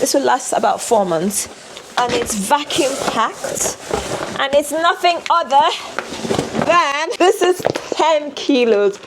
This will last about 4 months, and it's vacuum packed, and it's nothing other than, this is 10 kilos.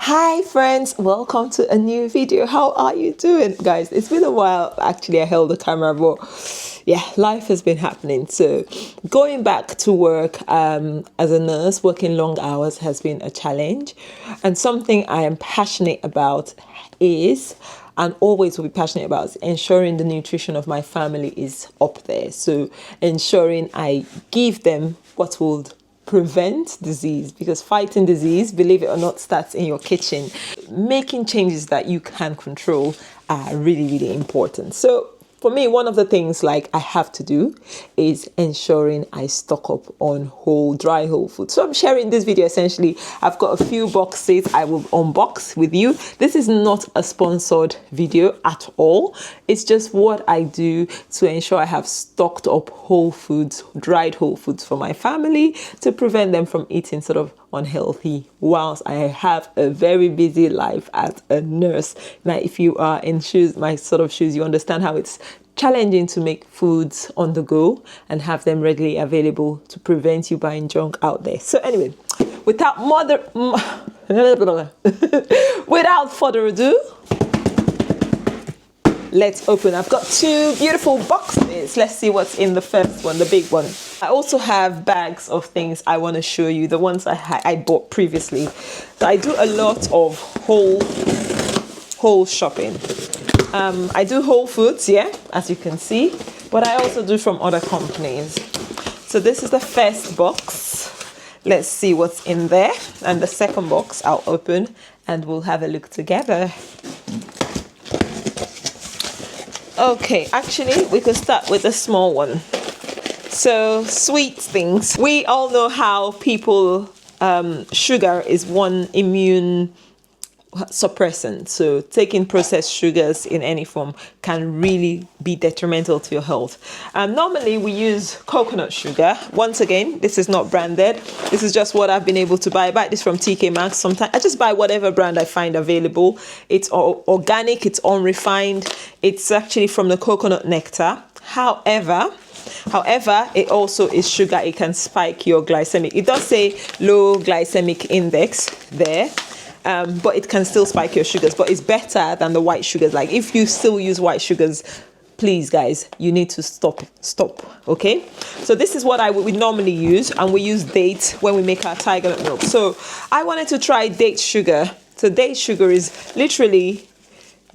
Hi friends, welcome to a new video. How are you doing, guys? It's been a while actually I held the camera, but yeah, life has been happening. So going back to work as a nurse, working long hours has been a challenge, and something I am passionate about is, and always will be passionate about, is ensuring the nutrition of my family is up there. So ensuring I give them what will prevent disease, because fighting disease, believe it or not, starts in your kitchen. Making changes that you can control are really important. So for me, one of the things like I have to do is ensuring I stock up on dry whole food. So I'm sharing this video. Essentially, I've got a few boxes I will unbox with you. This is not a sponsored video at all. It's just what I do to ensure I have stocked up whole foods, dried whole foods for my family, to prevent them from eating sort of unhealthy whilst I have a very busy life as a nurse. Now, if you are in my sort of shoes, you understand how it's challenging to make foods on the go and have them readily available to prevent you buying junk out there. So anyway, without further ado, let's open. I've got two beautiful boxes. Let's see what's in the first one, the big one. I also have bags of things I want to show you, the ones I bought previously. So I do a lot of whole shopping. I do Whole Foods, yeah, as you can see, but I also do from other companies. So this is the first box. Let's see what's in there. And the second box I'll open and we'll have a look together. Okay, actually, we could start with a small one. So, sweet things. We all know how people, sugar is one immune suppressant. So, taking processed sugars in any form can really be detrimental to your health. Normally, we use coconut sugar. Once again, this is not branded. This is just what I've been able to buy. I buy this from TK Maxx. Sometimes I just buy whatever brand I find available. It's organic, it's unrefined. It's actually from the coconut nectar. However, it also is sugar. It can spike your glycemic. It does say low glycemic index there, but it can still spike your sugars. But it's better than the white sugars. Like if you still use white sugars, please guys, you need to stop. Okay, so this is what we normally use, and we use dates when we make our tiger nut milk. So I wanted to try date sugar. So date sugar is literally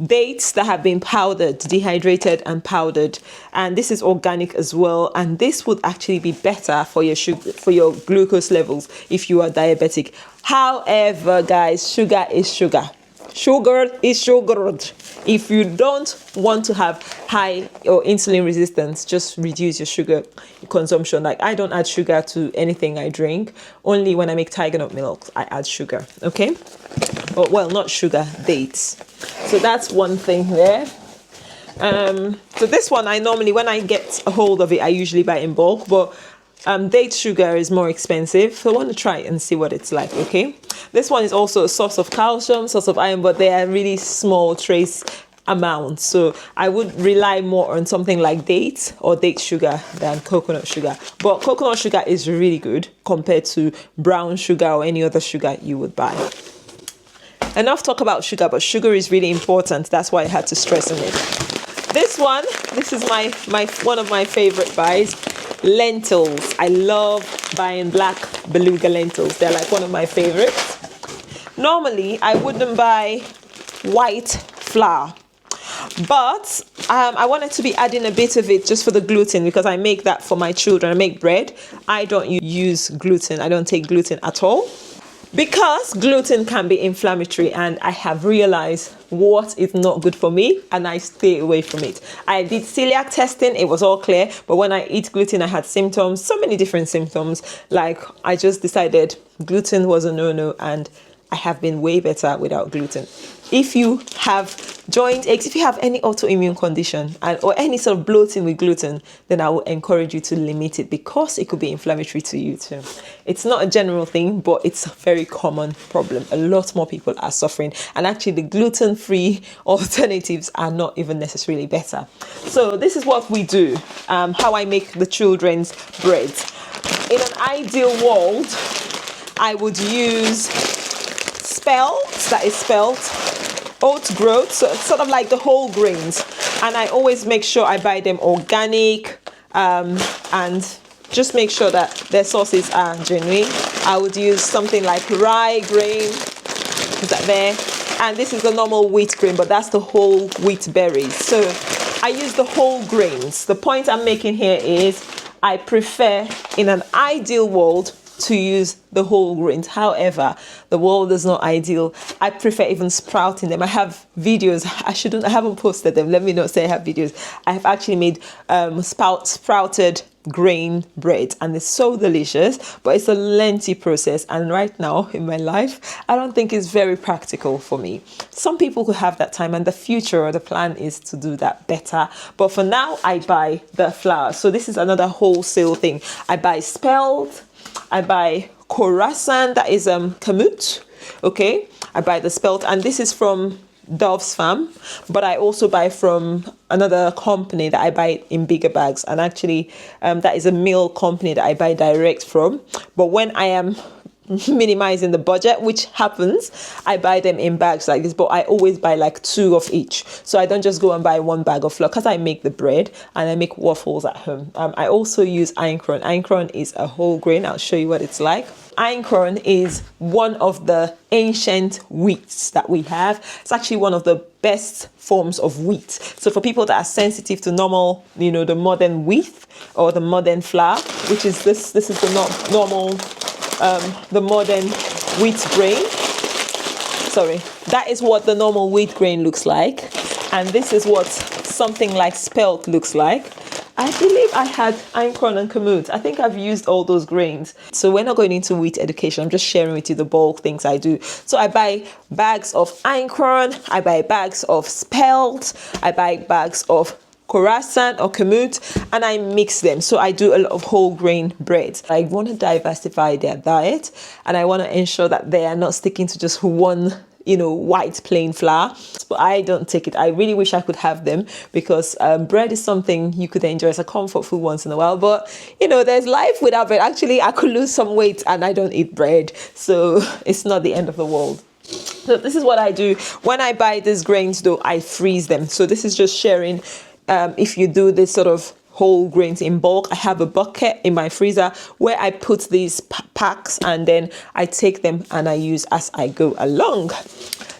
dates that have been powdered, dehydrated and powdered, and this is organic as well, and this would actually be better for your sugar, for your glucose levels if you are diabetic. However, guys, sugar is sugar. Sugar is sugar. If you don't want to have high or insulin resistance, just reduce your sugar consumption. Like I don't add sugar to anything I drink. Only when I make tiger nut milk, I add sugar. Okay? Or, well, not sugar, dates. So that's one thing there. So this one, I normally, when I get a hold of it, I usually buy in bulk, but date sugar is more expensive. So I want to try it and see what it's like, okay? This one is also a source of calcium, source of iron, but they are really small trace amounts. So I would rely more on something like dates or date sugar than coconut sugar. But coconut sugar is really good compared to brown sugar or any other sugar you would buy. Enough talk about sugar, but sugar is really important. That's why I had to stress on it. This is one of my favorite buys. Lentils. I love buying black beluga lentils. They're like one of my favorites. Normally, I wouldn't buy white flour, but I wanted to be adding a bit of it just for the gluten, because I make that for my children. I make bread. I don't use gluten. I don't take gluten at all, because gluten can be inflammatory, and I have realized what is not good for me, and I stay away from it. I did celiac testing, it was all clear, but when I eat gluten, I had symptoms, so many different symptoms. Like I just decided gluten was a no-no, and I have been way better without gluten. if you have joint aches, if you have any autoimmune condition or any sort of bloating with gluten, then I will encourage you to limit it because it could be inflammatory to you too. It's not a general thing, but it's a very common problem. A lot more people are suffering, and actually the gluten-free alternatives are not even necessarily better. So this is what we do, how I make the children's breads. In an ideal world, I would use spelt, that is spelt, oat groat, so it's sort of like the whole grains, and I always make sure I buy them organic, and just make sure that their sources are genuine. I would use something like rye grain, is that there? And this is the normal wheat grain, but that's the whole wheat berries. So I use the whole grains. The point I'm making here is I prefer, in an ideal world, to use the whole grains. However, the world is not ideal. I prefer even sprouting them. I have videos. I haven't posted them. Let me not say I have videos. I have actually made sprouted grain bread, and it's so delicious, but it's a lengthy process, and right now in my life I don't think it's very practical for me. Some people could have that time, and the future or the plan is to do that better, but for now I buy the flour. So this is another wholesale thing. I buy spelt, I buy croissant, that is kamut, okay? I buy the spelt, and this is from Dove's Farm, but I also buy from another company that I buy in bigger bags, and actually that is a meal company that I buy direct from. But when I am minimizing the budget, which happens, I buy them in bags like this, but I always buy like 2 of each, so I don't just go and buy 1 bag of flour, because I make the bread and I make waffles at home. I also use einkorn. Einkorn is a whole grain. I'll show you what it's like. Einkorn is one of the ancient wheats that we have. It's actually one of the best forms of wheat. So for people that are sensitive to normal, the modern wheat or the modern flour, which is this is the normal the modern wheat grain. Sorry, that is what the normal wheat grain looks like, and this is what something like spelt looks like. I believe I had einkorn and kamut. I think I've used all those grains. So we're not going into wheat education. I'm just sharing with you the bulk things I do. So I buy bags of einkorn, I buy bags of spelt, I buy bags of croissant or kamut, and I mix them. So I do a lot of whole grain breads. I want to diversify their diet, and I want to ensure that they are not sticking to just one white plain flour. But I don't take it. I really wish I could have them, because bread is something you could enjoy as a comfort food once in a while, but there's life without bread. Actually, I could lose some weight and I don't eat bread, so it's not the end of the world. So this is what I do. When I buy these grains though, I freeze them. So this is just sharing. If you do this sort of whole grains in bulk, I have a bucket in my freezer where I put these packs, and then I take them and I use as I go along.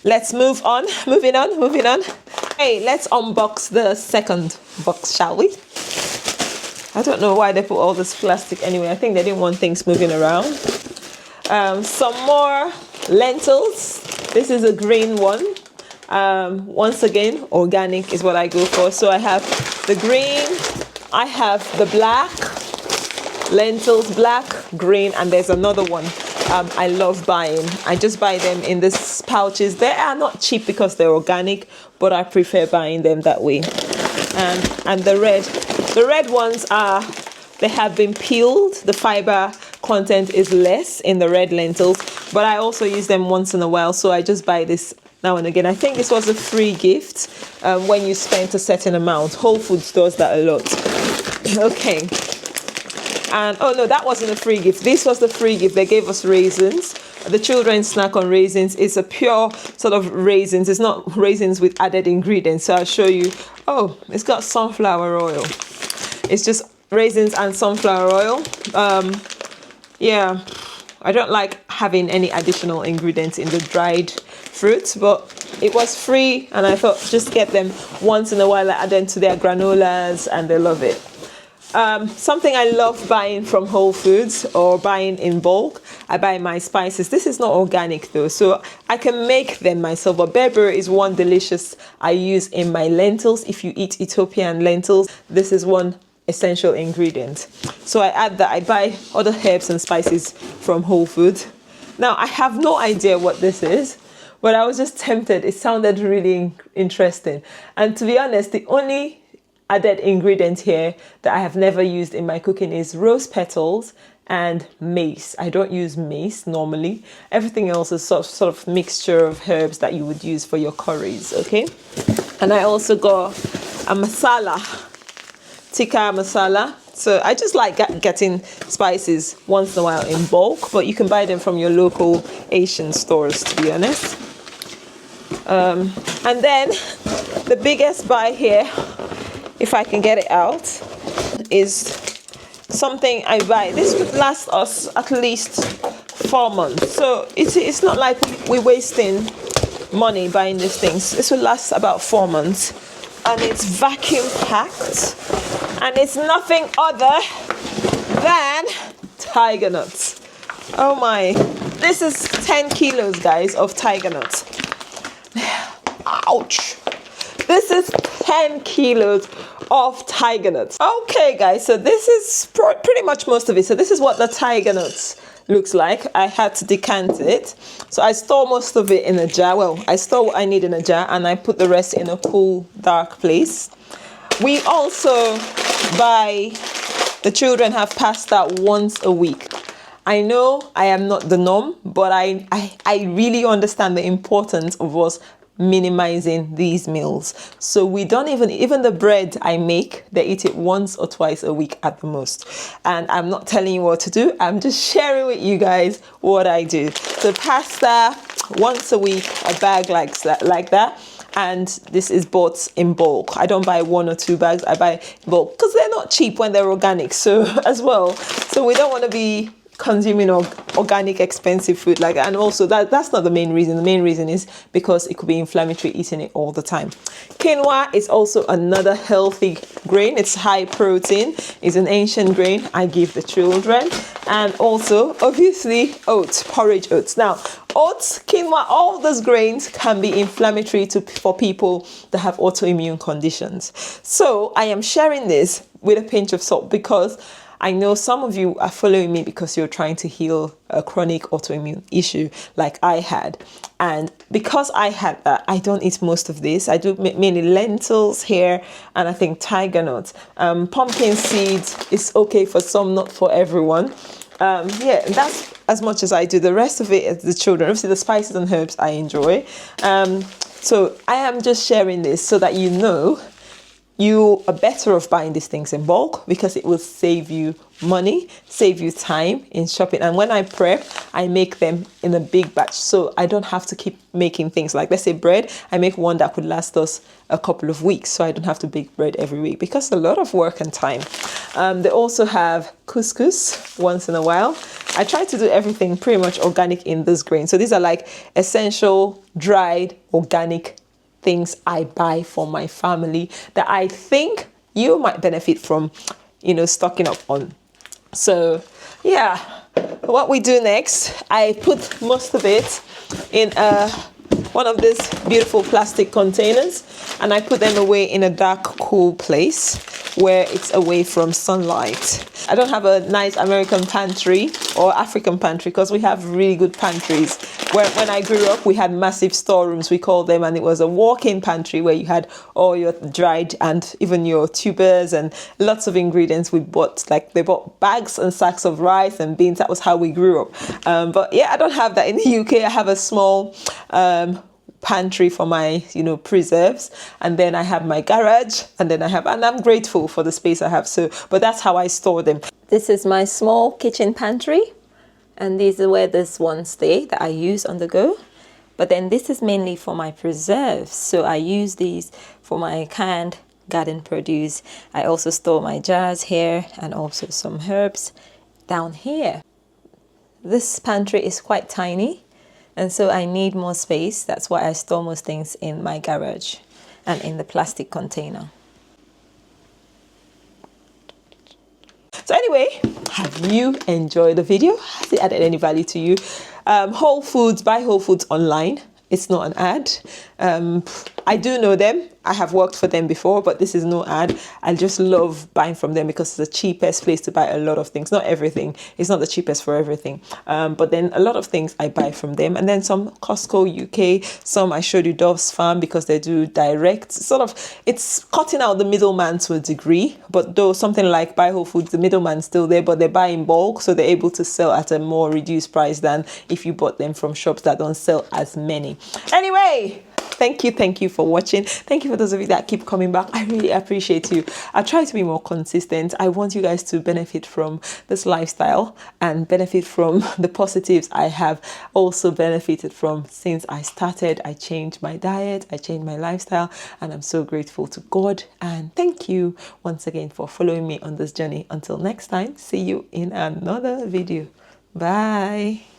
Let's move on. Moving on. Hey, let's unbox the second box, shall we? I don't know why they put all this plastic anyway. I think they didn't want things moving around. Some more lentils. This is a green one. Once again, organic is what I go for. So I have the green, I have the black, lentils, black, green, and there's another one I love buying. I just buy them in these pouches. They are not cheap because they're organic, but I prefer buying them that way. And the red ones they have been peeled. The fiber content is less in the red lentils, but I also use them once in a while, so I just buy this now and again. I think this was a free gift when you spent a certain amount. Whole Foods does that a lot. Okay. And oh no, that wasn't a free gift. This was the free gift. They gave us raisins. The children snack on raisins. It's a pure sort of raisins. It's not raisins with added ingredients. So I'll show you. Oh, it's got sunflower oil. It's just raisins and sunflower oil. Yeah, I don't like having any additional ingredients in the dried fruits, but it was free, and I thought just get them once in a while. I add them to their granolas, and they love it. Something I love buying from Whole Foods or buying in bulk, I buy my spices. This is not organic though, so I can make them myself, but berber is one delicious I use in my lentils. If you eat Ethiopian lentils, this is one essential ingredient. So I add that. I buy other herbs and spices from Whole Foods. Now I have no idea what this is, but I was just tempted. It sounded really interesting. And to be honest, the only added ingredient here that I have never used in my cooking is rose petals and mace. I don't use mace normally. Everything else is sort of mixture of herbs that you would use for your curries, okay? And I also got a masala, tikka masala. So I just like getting spices once in a while in bulk, but you can buy them from your local Asian stores, to be honest. And then the biggest buy here, if I can get it out, is something I buy. This would last us at least 4 months. So it's not like we're wasting money buying these things. This will last about 4 months. And it's vacuum packed. And it's nothing other than tiger nuts. Oh my. This is 10 kilos, guys, of tiger nuts. Ouch. This is 10 kilos of tiger nuts. Okay, guys, so this is pretty much most of it. So this is what the tiger nuts looks like. I had to decant it. So I store most of it in a jar. Well, I store what I need in a jar and I put the rest in a cool, dark place. We also buy, the children have pasta once a week. I know I am not the norm, but I really understand the importance of us minimizing these meals. So we don't even the bread I make, they eat it once or twice a week at the most. And I'm not telling you what to do, I'm just sharing with you guys what I do. So pasta once a week, a bag like that. And this is bought in bulk. I don't buy 1 or 2 bags, I buy in bulk because they're not cheap when they're organic. So as well, so we don't want to be consuming organic expensive food like that. And also that's not the main reason. The main reason is because it could be inflammatory eating it all the time. Quinoa is also another healthy grain. It's high protein. It's an ancient grain I give the children. And also obviously oats, porridge oats. Now oats, quinoa, all those grains can be inflammatory for people that have autoimmune conditions. So I am sharing this with a pinch of salt because I know some of you are following me because you're trying to heal a chronic autoimmune issue like I had. And because I had that, I don't eat most of this. I do mainly lentils here and I think tiger nuts. Pumpkin seeds is okay for some, not for everyone. Yeah, that's as much as I do. The rest of it is the children. Obviously the spices and herbs I enjoy. So I am just sharing this so that you know you are better off buying these things in bulk because it will save you money, save you time in shopping. And when I prep, I make them in a big batch. So I don't have to keep making things like, let's say bread, I make one that could last us a couple of weeks. So I don't have to bake bread every week because a lot of work and time. They also have couscous once in a while. I try to do everything pretty much organic in this grain. So these are like essential, dried, organic things I buy for my family that I think you might benefit from, stocking up on. So yeah, what we do next, I put most of it in one of these beautiful plastic containers and I put them away in a dark, cool place where it's away from sunlight. I don't have a nice American pantry or African pantry because we have really good pantries. When I grew up, we had massive storerooms, we called them, and it was a walk-in pantry where you had all your dried and even your tubers and lots of ingredients we bought. Like they bought bags and sacks of rice and beans. That was how we grew up. But yeah, I don't have that in the UK. I have a small pantry for my preserves, and then I have my garage, and I'm grateful for the space I have. But that's how I store them. This is my small kitchen pantry, and these are where this ones stay that I use on the go. But then this is mainly for my preserves, so I use these for my canned garden produce. I also store my jars here and also some herbs down here. This pantry is quite tiny, and so I need more space. That's why I store most things in my garage and in the plastic container. So anyway, have you enjoyed the video? Has it added any value to you? Whole Foods, buy Whole Foods online. It's not an ad. I do know them. I have worked for them before, but this is no ad. I just love buying from them because it's the cheapest place to buy a lot of things. Not everything. It's not the cheapest for everything. But then a lot of things I buy from them. And then some Costco UK, some I showed you Dove's Farm because they do direct. Sort of, it's cutting out the middleman to a degree. But though something like Buy Whole Foods, the middleman's still there, but they buy in bulk. So they're able to sell at a more reduced price than if you bought them from shops that don't sell as many. Anyway, thank you for watching. Thank you for those of you that keep coming back. I really appreciate you. I try to be more consistent. I want you guys to benefit from this lifestyle and benefit from the positives I have also benefited from since I started. I changed my diet, I changed my lifestyle, and I'm so grateful to God. And thank you once again for following me on this journey. Until next time, see you in another video. Bye.